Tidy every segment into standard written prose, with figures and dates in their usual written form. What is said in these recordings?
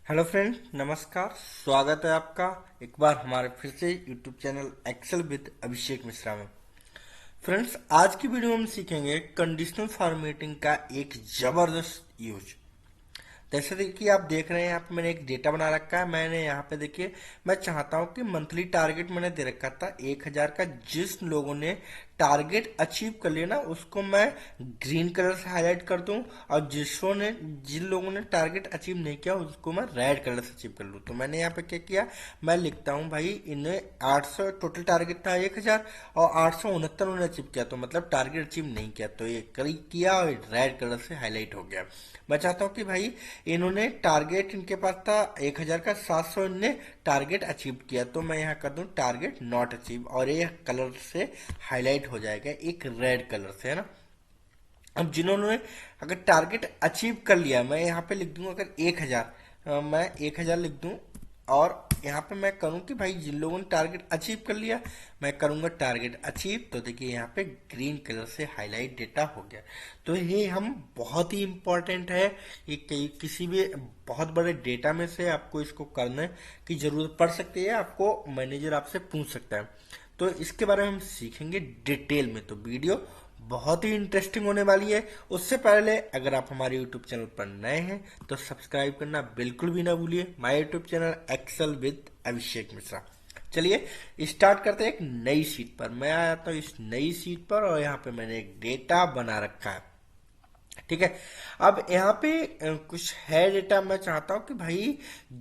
Hello friend, नमस्कार। स्वागत है आपका एक बार हमारे फिर से YouTube channel Excel with Abhishek Mishra में। फ्रेंड्स, आज की वीडियो में हम सीखेंगे कंडीशनल फॉर्मेटिंग का एक जबरदस्त यूज। जैसे देखिए, आप देख रहे हैं यहाँ पे मैंने एक डेटा बना रखा है। मैंने यहाँ पे देखिए, मैं चाहता हूँ कि मंथली टारगेट मैंने दे रखा था 1,000 का। जिस लोगों ने टारगेट अचीव कर लिया ना, उसको मैं ग्रीन कलर से हाईलाइट कर दूं, और जिन लोगों ने टारगेट अचीव नहीं किया उसको मैं रेड कलर से अचीव कर लूँ। तो मैंने यहाँ पे क्या किया, मैं लिखता हूँ भाई इन्हें 800 टोटल टारगेट था 1,000 और 869 उन्होंने अचीव किया, तो मतलब टारगेट अचीव नहीं किया, तो ये करीब किया और रेड कलर से हाईलाइट हो गया। मैं चाहता हूँ कि भाई इन्होंने टारगेट, इनके पास था 1,000 का, 700 इनने टारगेट अचीव किया, तो मैं यहाँ कर दूं टारगेट नॉट अचीव, और ये कलर से हाईलाइट हो जाएगा एक रेड कलर से, है ना। अब जिन्होंने अगर टारगेट अचीव कर लिया, मैं यहाँ पे लिख दूंगा अगर 1,000, मैं 1,000 लिख दूं, और यहाँ पे मैं करूँ कि भाई जिन लोगों ने टारगेट अचीव कर लिया, मैं करूँगा टारगेट अचीव, तो देखिए यहाँ पे ग्रीन कलर से हाईलाइट डेटा हो गया। तो ये हम बहुत ही इम्पोर्टेंट है, ये किसी भी बहुत बड़े डेटा में से आपको इसको करने की जरूरत पड़ सकती है, आपको मैनेजर आपसे पूछ सकता है। तो इसके बारे में हम सीखेंगे डिटेल में, तो वीडियो बहुत ही इंटरेस्टिंग होने वाली है। उससे पहले अगर आप हमारे यूट्यूब चैनल पर नए हैं तो सब्सक्राइब करना बिल्कुल भी ना भूलिए, my YouTube channel Excel with Abhishek Mishra. चलिए स्टार्ट करते हैं। एक नई शीट पर मैं आया था, इस नई शीट पर, और यहाँ पे मैंने एक डेटा बना रखा है, ठीक है। अब यहाँ पे कुछ है डेटा, मैं चाहता हूँ कि भाई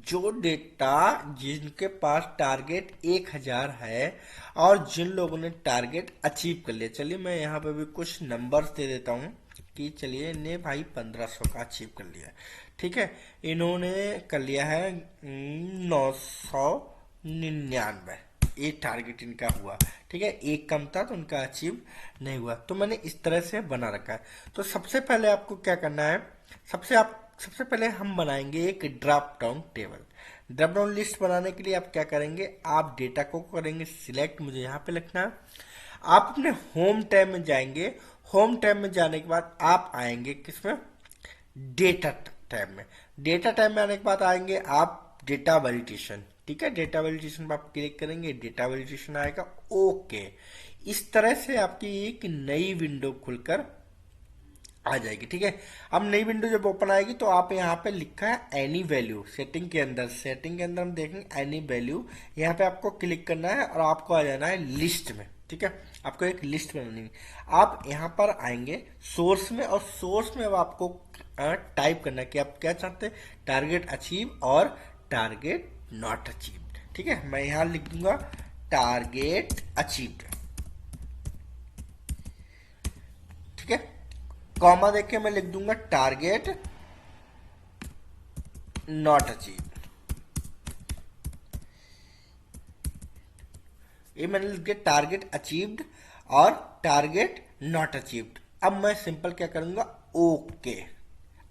जो डेटा जिनके पास टारगेट 1,000 है और जिन लोगों ने टारगेट अचीव कर लिया, चलिए मैं यहाँ पे भी कुछ नंबर्स दे देता हूँ कि चलिए ने भाई 1,500 का अचीव कर लिया, ठीक है। इन्होंने कर लिया है 999, ये टारगेट इनका हुआ, ठीक है। एक कम था तो उनका अचीव नहीं हुआ, तो मैंने इस तरह से बना रखा है। तो सबसे पहले आपको क्या करना है, सबसे पहले हम बनाएंगे एक drop down table. Drop down list बनाने के लिए आप क्या करेंगे, आप डेटा को करेंगे सिलेक्ट, मुझे यहाँ पे लिखना है। आप अपने होम टैब में जाएंगे, होम टैब में जाने के बाद आप आएंगे किसमें, डेटा टैब में। डेटा टैब में आने के बाद आएंगे आप डेटा वैलिडेशन, ठीक है। डेटा वैलिडेशन पर आप क्लिक करेंगे, डेटा वैलिडेशन आएगा, ओके। इस तरह से आपकी एक नई विंडो खुलकर आ जाएगी, ठीक है। अब नई विंडो जब ओपन आएगी तो आप यहाँ पे लिखा है एनी वैल्यू, सेटिंग के अंदर हम देखेंगे एनी वैल्यू, यहाँ पे आपको क्लिक करना है और आपको आ जाना है लिस्ट में, ठीक है। आपको एक लिस्ट बनानी है, आप यहाँ पर आएंगे सोर्स में, और सोर्स में अब आपको टाइप करना है कि आप क्या चाहते हैं, टारगेट अचीव और टारगेट नॉट अचीव्ड, ठीक है। मैं यहाँ लिख दूंगा टारगेट अचीव्ड, ठीक है। कॉमा देके मैं लिख दूंगा टारगेट नॉट अचीव, ये मैंने लिख दिया टारगेट अचीव्ड और टारगेट नॉट अचीव्ड। अब मैं सिंपल क्या करूंगा, ओके।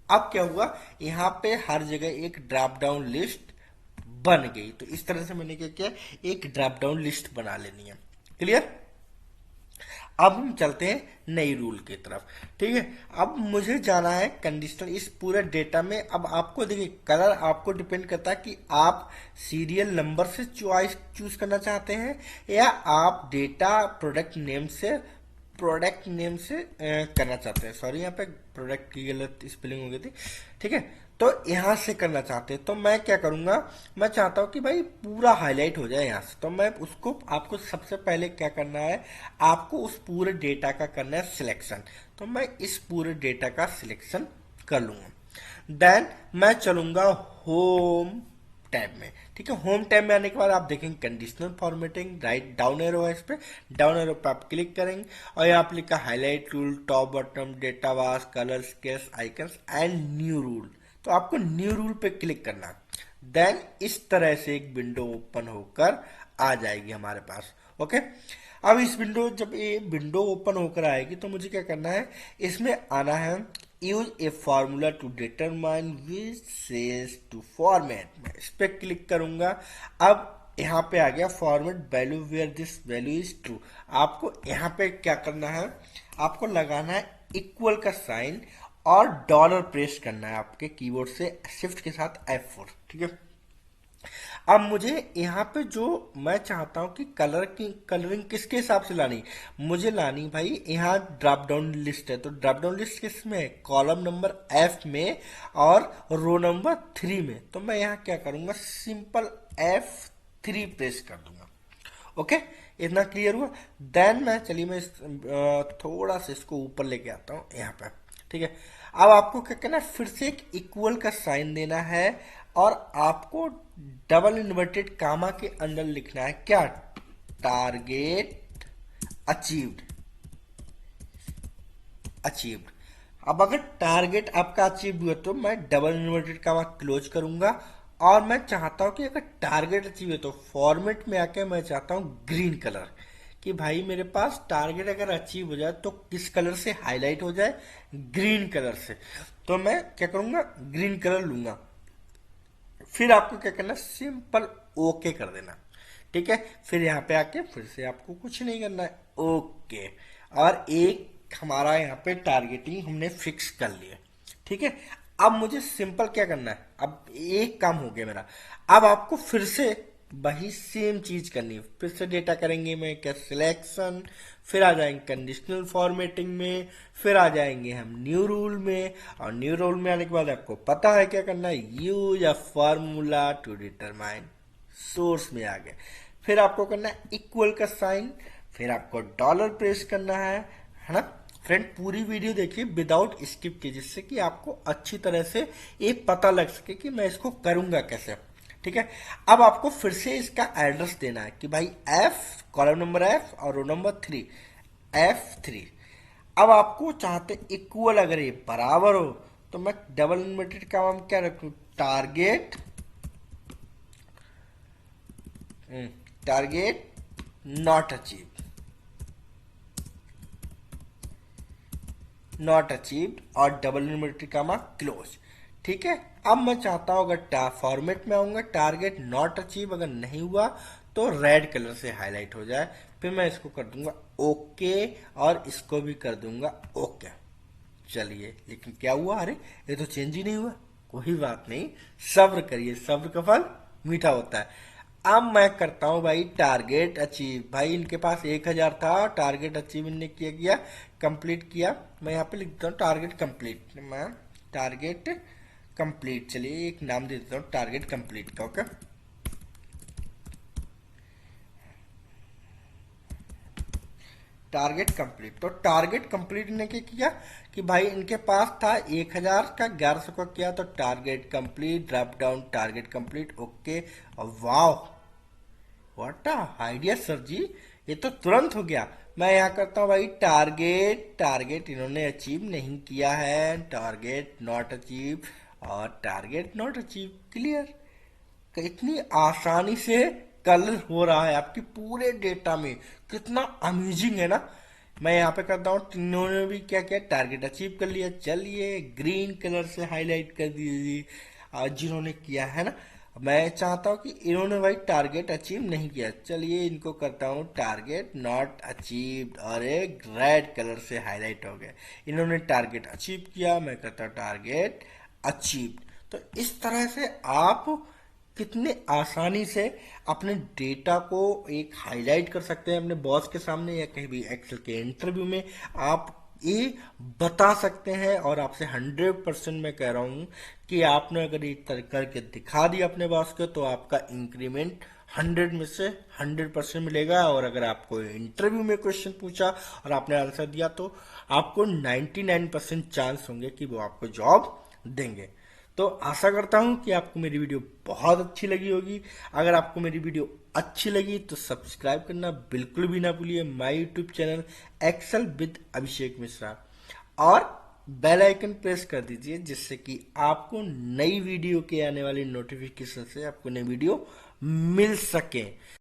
अब क्या हुआ, यहाँ पे हर जगह एक ड्रॉप डाउन लिस्ट बन गई। तो इस तरह से मैंने क्या किया, एक ड्रॉप डाउन लिस्ट बना लेनी है, क्लियर। अब हम चलते हैं नई रूल की तरफ, ठीक है। अब मुझे जाना है कंडीशनल इस पूरे डेटा में। अब आपको देखिए, कलर आपको डिपेंड करता है कि आप सीरियल नंबर से चॉइस चूज करना चाहते हैं या आप डेटा प्रोडक्ट नेम से करना चाहते हैं। सॉरी, यहाँ पे प्रोडक्ट की गलत स्पेलिंग हो गई थी, ठीक है। तो यहाँ से करना चाहते हैं, तो मैं क्या करूंगा, मैं चाहता हूँ कि भाई पूरा हाईलाइट हो जाए यहाँ से, तो मैं उसको, आपको सबसे पहले क्या करना है, आपको उस पूरे डेटा का करना है सिलेक्शन। तो मैं इस पूरे डेटा का सिलेक्शन कर लूंगा, देन मैं चलूंगा होम टैब में, ठीक है। होम टैब में आने के बाद आप देखेंगे conditional formatting, write down arrow है, इस पे डाउन एरो पे आप क्लिक करेंगे और यहाँ पे लिखा highlight rule, top bottom, data wash, colour, sketch, icons and new rule. तो आपको न्यू रूल पे क्लिक करना है, देन इस तरह से एक विंडो ओपन होकर आ जाएगी हमारे पास, ओके। अब इस विंडो, जब ये विंडो ओपन होकर आएगी तो मुझे क्या करना है, इसमें आना है use a formula to determine which cells to format, मैं इस पे क्लिक करूंगा। अब यहाँ पे आ गया format value where this value is true. आपको यहाँ पे क्या करना है, आपको लगाना है इक्वल का साइन और डॉलर प्रेस करना है आपके कीबोर्ड से शिफ्ट के साथ F4, ठीक है। अब मुझे यहाँ पे जो मैं चाहता हूँ कि कलरिंग किसके हिसाब से लानी, मुझे लानी भाई यहाँ ड्रॉप डाउन लिस्ट है, तो ड्रॉप डाउन लिस्ट किस में है, कॉलम नंबर F में और रो नंबर 3 में। तो मैं यहाँ क्या करूँगा, सिंपल F3 प्रेस कर दूंगा। ओके, इतना क्लियर हुआ। देन मैं चलिए मैं थोड़ा सा इसको ऊपर लेके आता हूँ यहाँ पे, ठीक है। अब आपको क्या करना है, फिर से एक इक्वल का साइन देना है और आपको डबल इन्वर्टेड कामा के अंदर लिखना है क्या, टारगेट अचीव्ड। अचीव्ड। अब अगर टारगेट आपका अचीव हुआ तो मैं डबल इन्वर्टेड कामा क्लोज करूंगा और मैं चाहता हूं कि अगर टारगेट अचीव है तो फॉर्मेट में आके मैं चाहता हूं ग्रीन कलर, कि भाई मेरे पास टारगेट अगर अचीव हो जाए तो किस कलर से हाईलाइट हो जाए, ग्रीन कलर से। तो मैं क्या करूंगा, ग्रीन कलर लूंगा। फिर आपको क्या करना, सिंपल ओके कर देना, ठीक है। फिर यहाँ पे आके फिर से आपको कुछ नहीं करना है, ओके। और एक हमारा यहाँ पे टारगेटिंग हमने फिक्स कर लिया, ठीक है। अब मुझे सिंपल क्या करना है, अब एक काम हो गया मेरा। अब आपको फिर से वही सेम चीज करनी है, फिर से डेटा करेंगे मैं क्या, सिलेक्शन, फिर आ जाएंगे कंडीशनल फॉर्मेटिंग में, फिर आ जाएंगे हम न्यू रूल में, और न्यू रूल में आने के बाद आपको पता है क्या करना है, use a formula to determine source में आ गए। फिर आपको करना है इक्वल का साइन, फिर आपको डॉलर प्रेस करना है ना। फ्रेंड पूरी वीडियो देखिए विदाउट स्किप के, जिससे कि आपको अच्छी तरह से ये पता लग सके कि मैं इसको करूंगा कैसे, ठीक है। अब आपको फिर से इसका एड्रेस देना है कि भाई F, कॉलम नंबर F और रो नंबर 3, F3। अब आपको चाहते इक्वल अगर ये बराबर हो तो मैं डबल इन्वर्टेड का हम क्या रखूं, target, target not achieve, not achieved और डबल इन्वर्टेड कामा क्लोज, ठीक है। अब मैं चाहता हूं अगर फॉर्मेट में आऊंगा, टारगेट नॉट अचीव अगर नहीं हुआ तो रेड कलर से हाईलाइट हो जाए, फिर मैं इसको कर दूंगा ओके और इसको भी कर दूंगा ओके। चलिए, लेकिन क्या हुआ, अरे ये तो चेंज ही नहीं हुआ। कोई बात नहीं, सब्र करिए, सब्र का फल मीठा होता है। अब मैं करता हूं भाई टारगेट अचीव, भाई इनके पास 1000 था, टारगेट अचीव इनने किया गया, कंप्लीट किया। मैं यहाँ पे लिखता हूँ टारगेट कंप्लीट, मैं टारगेट कंप्लीट, चलिए एक नाम दे देता हूँ टारगेट कंप्लीट का, ओके। टारगेट कंप्लीट, तो टारगेट कंप्लीट ने क्या किया कि भाई इनके पास था 1000 का, 1100 का किया, तो target complete, drop down target complete, okay. और वाह, व्हाट आइडिया सर जी, ये तो तुरंत हो गया। मैं यहाँ करता हूँ भाई टारगेट, टारगेट इन्होंने अचीव नहीं किया है, टारगेट नॉट अचीव और टारगेट नॉट अचीव, क्लियर। इतनी आसानी से कलर हो रहा है आपके पूरे डेटा में, कितना अमेजिंग है ना। मैं यहाँ पे करता हूँ, इन्होंने भी क्या किया, टारगेट अचीव कर लिया। चलिए ग्रीन कलर से हाईलाइट कर दीजिए जिन्होंने किया है ना। मैं चाहता हूँ कि इन्होंने भाई टारगेट अचीव नहीं किया, चलिए इनको करता हूँ टारगेट नॉट अचीव्ड और एक रेड कलर से हाईलाइट हो गया। इन्होंने टारगेट अचीव किया, मैं करता हूँ टारगेट अचीव्ड। तो इस तरह से आप कितने आसानी से अपने डेटा को एक हाईलाइट कर सकते हैं अपने बॉस के सामने या कहीं भी एक्सेल के इंटरव्यू में आप ये बता सकते हैं। और आपसे 100% मैं कह रहा हूं कि आपने अगर ये करके दिखा दिया अपने बॉस को तो आपका इंक्रीमेंट 100 में से 100% मिलेगा। और अगर आपको इंटरव्यू में क्वेश्चन पूछा और आपने आंसर दिया तो आपको 99% चांस होंगे कि वो आपको जॉब देंगे। तो आशा करता हूं कि आपको मेरी वीडियो बहुत अच्छी लगी होगी। अगर आपको मेरी वीडियो अच्छी लगी तो सब्सक्राइब करना बिल्कुल भी ना भूलिए my YouTube channel Excel with Abhishek Mishra, और बेल आइकन प्रेस कर दीजिए जिससे कि आपको नई वीडियो के आने वाली नोटिफिकेशन से आपको नई वीडियो मिल सके।